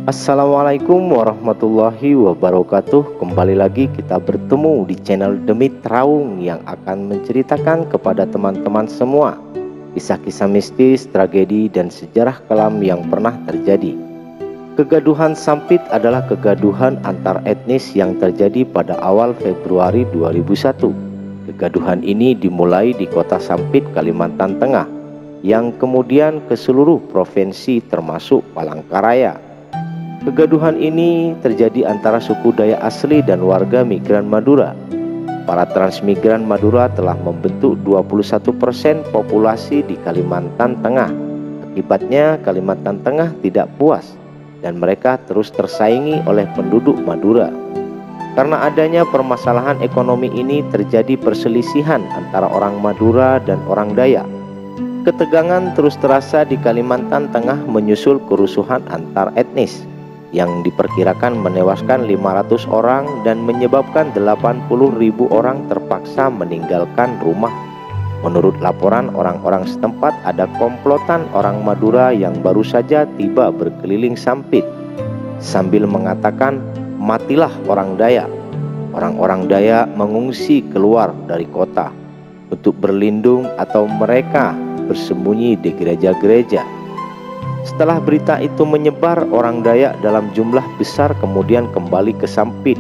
Assalamualaikum warahmatullahi wabarakatuh. Kembali lagi kita bertemu di channel Demit Raung yang akan menceritakan kepada teman-teman semua kisah-kisah mistis, tragedi, dan sejarah kelam yang pernah terjadi. Kegaduhan Sampit adalah kegaduhan antar etnis yang terjadi pada awal Februari 2001. Kegaduhan ini dimulai di kota Sampit, Kalimantan Tengah, yang kemudian ke seluruh provinsi termasuk Palangkaraya. Kegaduhan ini terjadi antara suku Dayak asli dan warga migran Madura. Para transmigran Madura telah membentuk 21% populasi di Kalimantan Tengah. Akibatnya Kalimantan Tengah tidak puas dan mereka terus tersaingi oleh penduduk Madura. Karena adanya permasalahan ekonomi ini terjadi perselisihan antara orang Madura dan orang Dayak. Ketegangan terus terasa di Kalimantan Tengah menyusul kerusuhan antar etnis yang diperkirakan menewaskan 500 orang dan menyebabkan 80.000 orang terpaksa meninggalkan rumah. Menurut laporan orang-orang setempat, ada komplotan orang Madura yang baru saja tiba berkeliling Sampit sambil mengatakan, "Matilah orang Dayak." Orang-orang Dayak mengungsi keluar dari kota untuk berlindung atau mereka bersembunyi di gereja-gereja. Setelah berita itu menyebar, orang Dayak dalam jumlah besar kemudian kembali ke Sampit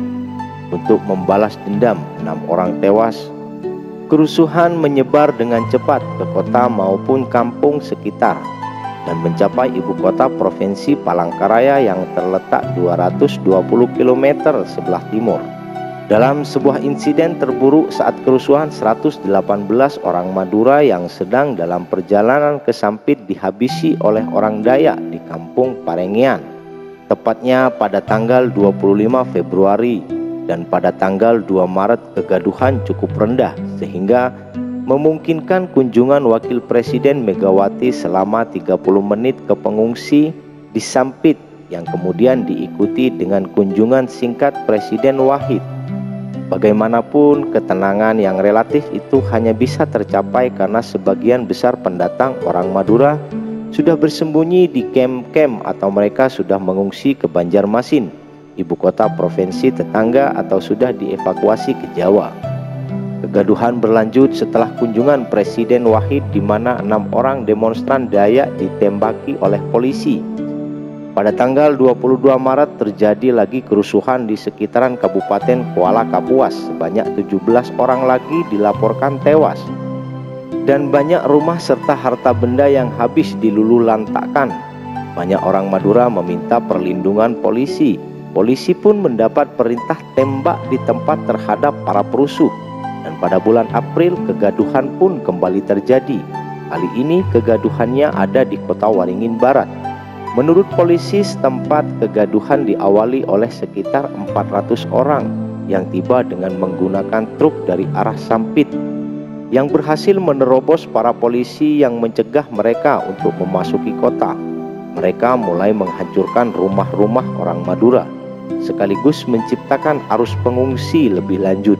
untuk membalas dendam. 6 orang tewas. Kerusuhan menyebar dengan cepat ke kota maupun kampung sekitar dan mencapai ibu kota provinsi Palangkaraya yang terletak 220 km sebelah timur. Dalam sebuah insiden terburuk saat kerusuhan, 118 orang Madura yang sedang dalam perjalanan ke Sampit dihabisi oleh orang Dayak di kampung Parengian, tepatnya pada tanggal 25 Februari dan pada tanggal 2 Maret. Kegaduhan cukup rendah sehingga memungkinkan kunjungan Wakil Presiden Megawati selama 30 menit ke pengungsi di Sampit yang kemudian diikuti dengan kunjungan singkat Presiden Wahid. Bagaimanapun, ketenangan yang relatif itu hanya bisa tercapai karena sebagian besar pendatang orang Madura sudah bersembunyi di kem-kem atau mereka sudah mengungsi ke Banjarmasin, ibu kota provinsi tetangga, atau sudah dievakuasi ke Jawa. Kegaduhan berlanjut setelah kunjungan Presiden Wahid di mana 6 orang demonstran Dayak ditembaki oleh polisi. Pada tanggal 22 Maret terjadi lagi kerusuhan di sekitaran Kabupaten Kuala Kapuas. Sebanyak 17 orang lagi dilaporkan tewas. Dan banyak rumah serta harta benda yang habis dilululantakkan. Banyak orang Madura meminta perlindungan polisi. Polisi pun mendapat perintah tembak di tempat terhadap para perusuh. Dan pada bulan April kegaduhan pun kembali terjadi. Kali ini kegaduhannya ada di kota Waringin Barat. Menurut polisi setempat, kegaduhan diawali oleh sekitar 400 orang yang tiba dengan menggunakan truk dari arah Sampit yang berhasil menerobos para polisi yang mencegah mereka untuk memasuki kota. Mereka mulai menghancurkan rumah-rumah orang Madura sekaligus menciptakan arus pengungsi lebih lanjut.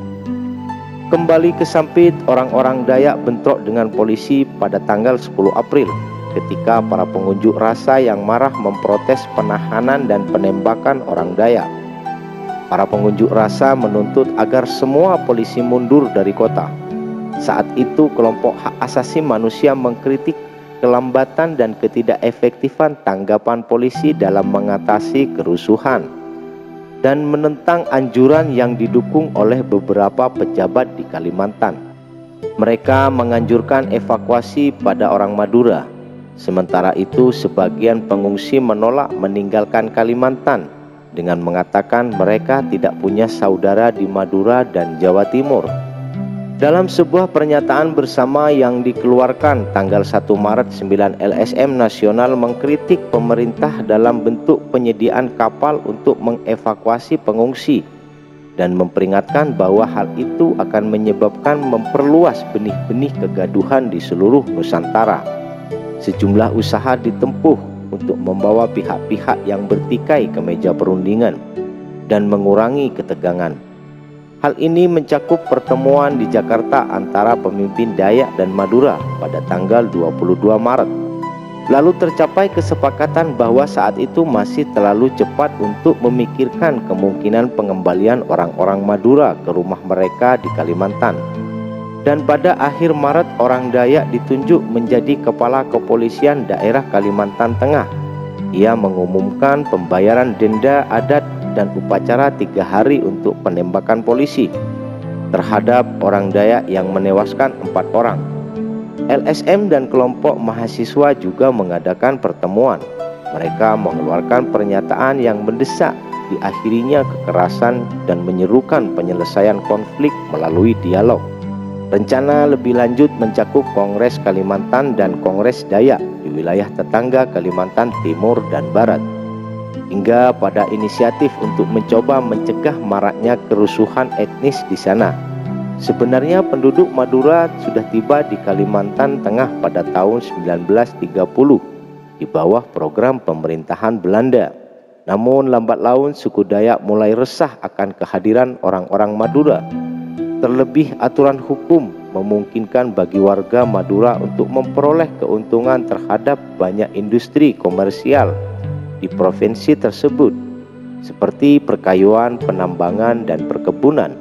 Kembali ke Sampit, orang-orang Dayak bentrok dengan polisi pada tanggal 10 April. Ketika para pengunjuk rasa yang marah memprotes penahanan dan penembakan orang Dayak. Para pengunjuk rasa menuntut agar semua polisi mundur dari kota. Saat itu kelompok hak asasi manusia mengkritik kelambatan dan ketidakefektifan tanggapan polisi dalam mengatasi kerusuhan dan menentang anjuran yang didukung oleh beberapa pejabat di Kalimantan. Mereka menganjurkan evakuasi pada orang Madura. Sementara itu, sebagian pengungsi menolak meninggalkan Kalimantan dengan mengatakan mereka tidak punya saudara di Madura dan Jawa Timur. Dalam sebuah pernyataan bersama yang dikeluarkan tanggal 1 Maret, 9 LSM Nasional mengkritik pemerintah dalam bentuk penyediaan kapal untuk mengevakuasi pengungsi dan memperingatkan bahwa hal itu akan menyebabkan memperluas benih-benih kegaduhan di seluruh Nusantara. Sejumlah usaha ditempuh untuk membawa pihak-pihak yang bertikai ke meja perundingan dan mengurangi ketegangan. Hal ini mencakup pertemuan di Jakarta antara pemimpin Dayak dan Madura pada tanggal 22 Maret. Lalu tercapai kesepakatan bahwa saat itu masih terlalu cepat untuk memikirkan kemungkinan pengembalian orang-orang Madura ke rumah mereka di Kalimantan. Dan pada akhir Maret orang Dayak ditunjuk menjadi kepala kepolisian daerah Kalimantan Tengah. Ia mengumumkan pembayaran denda adat dan upacara 3 hari untuk penembakan polisi terhadap orang Dayak yang menewaskan 4 orang. LSM dan kelompok mahasiswa juga mengadakan pertemuan. Mereka mengeluarkan pernyataan yang mendesak diakhirinya kekerasan dan menyerukan penyelesaian konflik melalui dialog. Rencana lebih lanjut mencakup Kongres Kalimantan dan Kongres Dayak di wilayah tetangga Kalimantan Timur dan Barat, hingga pada inisiatif untuk mencoba mencegah maraknya kerusuhan etnis di sana. Sebenarnya penduduk Madura sudah tiba di Kalimantan Tengah pada tahun 1930 di bawah program pemerintahan Belanda. Namun lambat laun suku Dayak mulai resah akan kehadiran orang-orang Madura. Terlebih aturan hukum memungkinkan bagi warga Madura untuk memperoleh keuntungan terhadap banyak industri komersial di provinsi tersebut, seperti perkayuan, penambangan, dan perkebunan.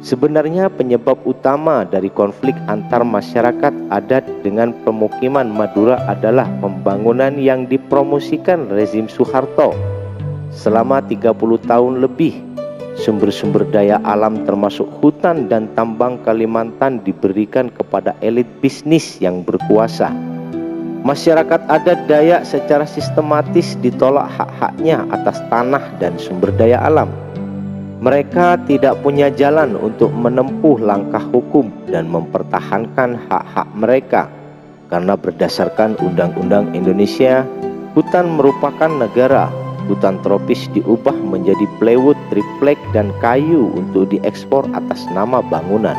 Sebenarnya penyebab utama dari konflik antar masyarakat adat dengan pemukiman Madura adalah pembangunan yang dipromosikan rezim Soeharto. Selama 30 tahun lebih, sumber-sumber daya alam termasuk hutan dan tambang Kalimantan diberikan kepada elit bisnis yang berkuasa. Masyarakat adat Dayak secara sistematis ditolak hak-haknya atas tanah dan sumber daya alam. Mereka tidak punya jalan untuk menempuh langkah hukum dan mempertahankan hak-hak mereka, karena berdasarkan Undang-Undang Indonesia, hutan merupakan negara. Hutan tropis diubah menjadi plywood, triplek, dan kayu untuk diekspor atas nama bangunan.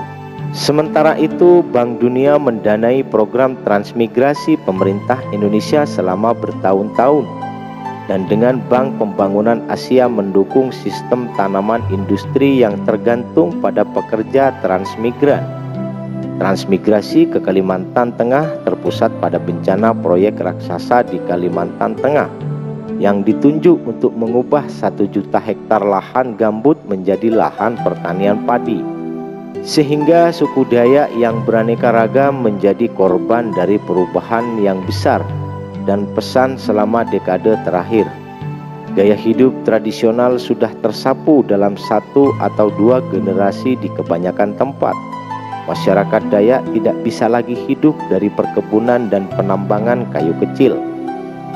Sementara itu, Bank Dunia mendanai program transmigrasi pemerintah Indonesia selama bertahun-tahun. Dan dengan Bank Pembangunan Asia mendukung sistem tanaman industri yang tergantung pada pekerja transmigran. Transmigrasi ke Kalimantan Tengah terpusat pada bencana proyek raksasa di Kalimantan Tengah yang ditunjuk untuk mengubah 1 juta hektar lahan gambut menjadi lahan pertanian padi, sehingga suku Dayak yang beraneka ragam menjadi korban dari perubahan yang besar dan pesan selama dekade terakhir. Gaya hidup tradisional sudah tersapu dalam 1 atau 2 generasi di kebanyakan tempat. Masyarakat Dayak tidak bisa lagi hidup dari perkebunan dan penambangan kayu kecil,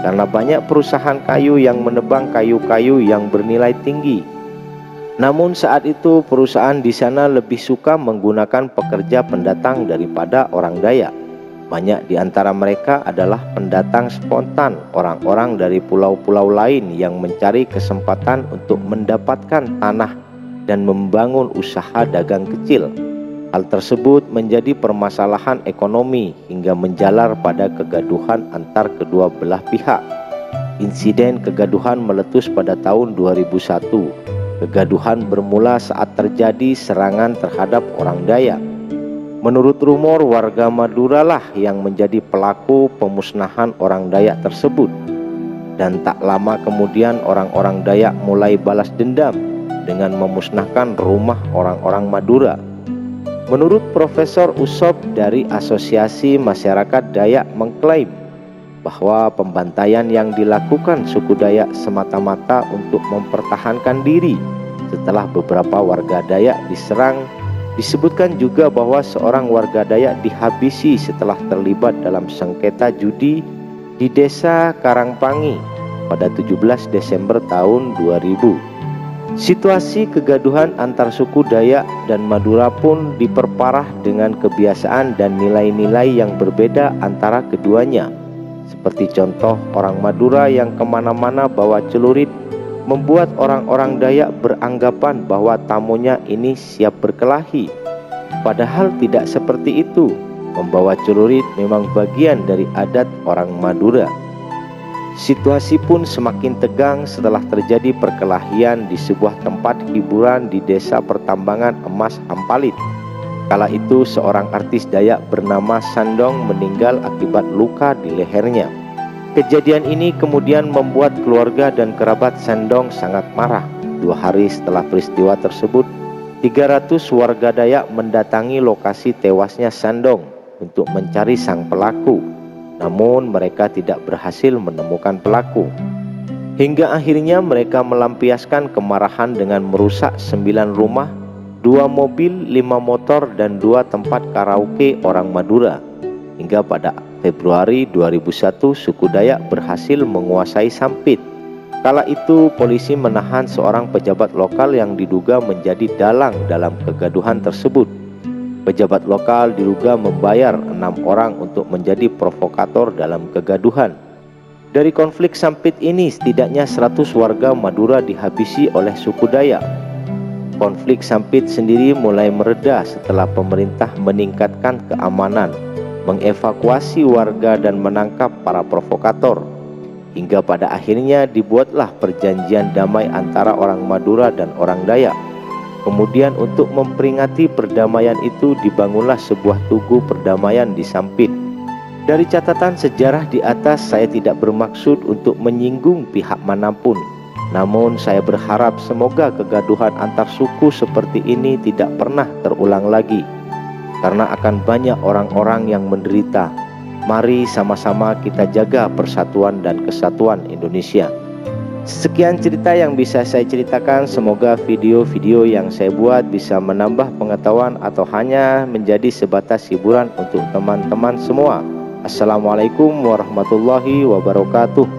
karena banyak perusahaan kayu yang menebang kayu-kayu yang bernilai tinggi. Namun saat itu perusahaan di sana lebih suka menggunakan pekerja pendatang daripada orang Dayak. Banyak di antara mereka adalah pendatang spontan, orang-orang dari pulau-pulau lain yang mencari kesempatan untuk mendapatkan tanah dan membangun usaha dagang kecil. Hal tersebut menjadi permasalahan ekonomi hingga menjalar pada kegaduhan antar kedua belah pihak. Insiden kegaduhan meletus pada tahun 2001. Kegaduhan bermula saat terjadi serangan terhadap orang Dayak. Menurut rumor, warga Madura lah yang menjadi pelaku pemusnahan orang Dayak tersebut. Dan tak lama kemudian orang-orang Dayak mulai balas dendam dengan memusnahkan rumah orang-orang Madura. Menurut Profesor Usop dari Asosiasi Masyarakat Dayak mengklaim bahwa pembantaian yang dilakukan suku Dayak semata-mata untuk mempertahankan diri setelah beberapa warga Dayak diserang. Disebutkan juga bahwa seorang warga Dayak dihabisi setelah terlibat dalam sengketa judi di desa Karangpangi pada 17 Desember tahun 2000. Situasi kegaduhan antar suku Dayak dan Madura pun diperparah dengan kebiasaan dan nilai-nilai yang berbeda antara keduanya. Seperti contoh, orang Madura yang kemana-mana bawa celurit membuat orang-orang Dayak beranggapan bahwa tamunya ini siap berkelahi. Padahal tidak seperti itu. Membawa celurit memang bagian dari adat orang Madura. Situasi pun semakin tegang setelah terjadi perkelahian di sebuah tempat hiburan di desa pertambangan emas Hampalit. Kala itu seorang artis Dayak bernama Sandong meninggal akibat luka di lehernya. Kejadian ini kemudian membuat keluarga dan kerabat Sendong sangat marah. 2 hari setelah peristiwa tersebut, 300 warga Dayak mendatangi lokasi tewasnya Sendong untuk mencari sang pelaku. Namun mereka tidak berhasil menemukan pelaku. Hingga akhirnya mereka melampiaskan kemarahan dengan merusak 9 rumah, 2 mobil, 5 motor, dan 2 tempat karaoke orang Madura. Hingga pada Februari 2001 suku Dayak berhasil menguasai Sampit. Kala itu polisi menahan seorang pejabat lokal yang diduga menjadi dalang dalam kegaduhan tersebut. Pejabat lokal diduga membayar 6 orang untuk menjadi provokator dalam kegaduhan. Dari konflik Sampit ini setidaknya 100 warga Madura dihabisi oleh suku Dayak. Konflik Sampit sendiri mulai mereda setelah pemerintah meningkatkan keamanan, mengevakuasi warga dan menangkap para provokator. Hingga pada akhirnya dibuatlah perjanjian damai antara orang Madura dan orang Dayak. Kemudian untuk memperingati perdamaian itu dibangunlah sebuah tugu perdamaian di Sampit. Dari catatan sejarah di atas, saya tidak bermaksud untuk menyinggung pihak manapun. Namun saya berharap semoga kegaduhan antar suku seperti ini tidak pernah terulang lagi, karena akan banyak orang-orang yang menderita. Mari sama-sama kita jaga persatuan dan kesatuan Indonesia. Sekian cerita yang bisa saya ceritakan. Semoga video-video yang saya buat bisa menambah pengetahuan atau hanya menjadi sebatas hiburan untuk teman-teman semua. Assalamualaikum warahmatullahi wabarakatuh.